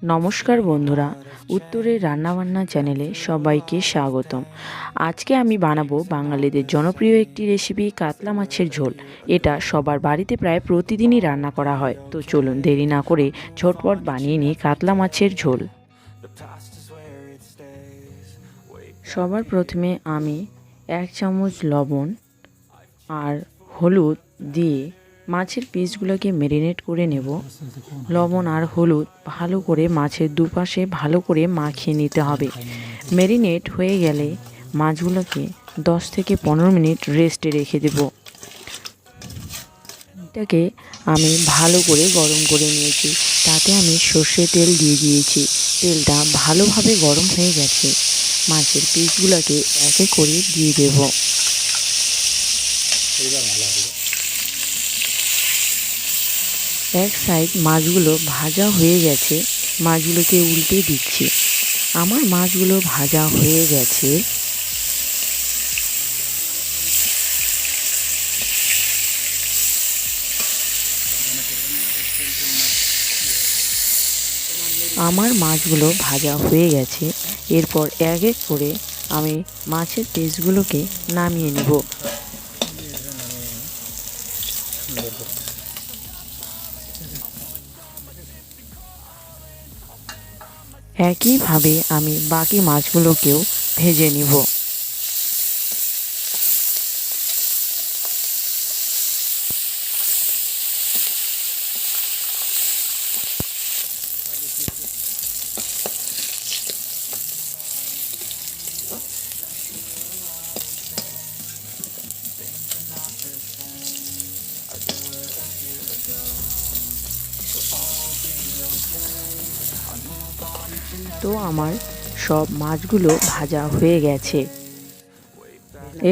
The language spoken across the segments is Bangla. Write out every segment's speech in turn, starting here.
নমস্কার বন্ধুরা, উত্তরের রান্নাবান্না চ্যানেলে সবাইকে স্বাগতম। আজকে আমি বানাবো বাঙালিদের জনপ্রিয় একটি রেসিপি, কাতলা মাছের ঝোল। এটা সবার বাড়িতে প্রায় প্রতিদিনই রান্না করা হয়। তো চলুন দেরি না করে ঝটপট বানিয়ে নিই কাতলা মাছের ঝোল। সবার প্রথমে আমি 1 চামচ লবণ আর হলুদ দিয়ে মাছের পিসগুলোকে ম্যারিনেট করে নেব। লবণ আর হলুদ ভালো করে মাছের দুপাশে ভালো করে মাখিয়ে নিতে হবে। ম্যারিনেট হয়ে গেলে মাছগুলোকে 10 থেকে 15 মিনিট রেস্টে রেখে দেব। এটাকে আমি ভালো করে গরম করে নিয়েছি, তাতে আমি সর্ষে তেল দিয়ে দিয়েছি। তেলটা ভালোভাবে গরম হয়ে গেছে, মাছের পিসগুলোকে একে করে দিয়ে দেব। এক সাইড মাছগুলো ভাজা হয়ে গেছে, মাছগুলোকে উল্টে দিচ্ছি। আমার মাছগুলো ভাজা হয়ে গেছে। আমার মাছগুলো ভাজা হয়ে গেছে। এরপর এক এক করে আমি মাছের পিসগুলোকে নামিয়ে নেব। একইভাবে আমি বাকি মাছগুলোকেও ভেজে নিব। তো আমার সব মাছগুলো ভাজা হয়ে গেছে।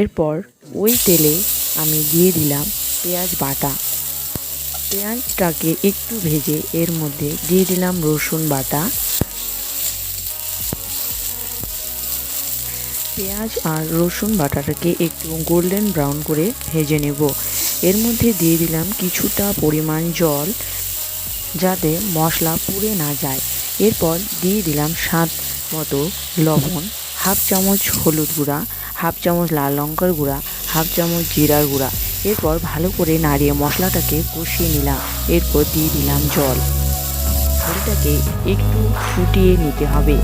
এরপর ওই তেলে আমি দিয়ে দিলাম পেঁয়াজ বাটা। পেঁয়াজটাকে একটু ভেজে এর মধ্যে দিয়ে দিলাম রসুন বাটা। পেঁয়াজ আর রসুন বাটাটাকে একটু গোল্ডেন ব্রাউন করে ভেজে নেব। এর মধ্যে দিয়ে দিলাম কিছুটা পরিমাণ জল, যাতে মশলা পুড়ে না যায়। এরপর দিয়ে দিলাম স্বাদ মতো লবণ, হাফ চামচ হলুদ গুঁড়া, হাফ চামচ লাল লঙ্কার গুঁড়া, হাফ চামচ জিরার গুঁড়া। এরপর ভালো করে নাড়িয়ে মশলাটাকে কষিয়ে নিলাম। এরপর দিয়ে দিলাম জল। ঝোলটাকে একটু ফুটিয়ে নিতে হবে।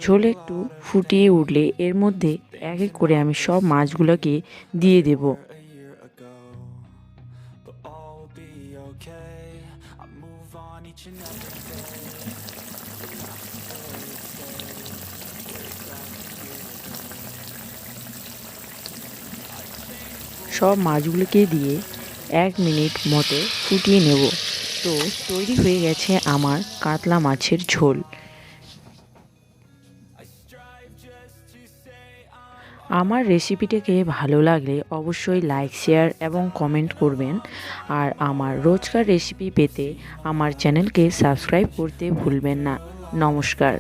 ঝোল একটু ফুটিয়ে উঠলে এর মধ্যে এক এক করে আমি সব মাছগুলোকে দিয়ে দেব। সব মাছগুলোকে দিয়ে 1 মিনিট মতো ফুটিয়ে নেব। তো তৈরি হয়ে গেছে আমার কাতলা মাছের ঝোল। আমার রেসিপিটাকে ভালো লাগলে অবশ্যই লাইক, শেয়ার এবং কমেন্ট করবেন। আর আমার রোজকার রেসিপি পেতে আমার চ্যানেলকে সাবস্ক্রাইব করতে ভুলবেন না। নমস্কার।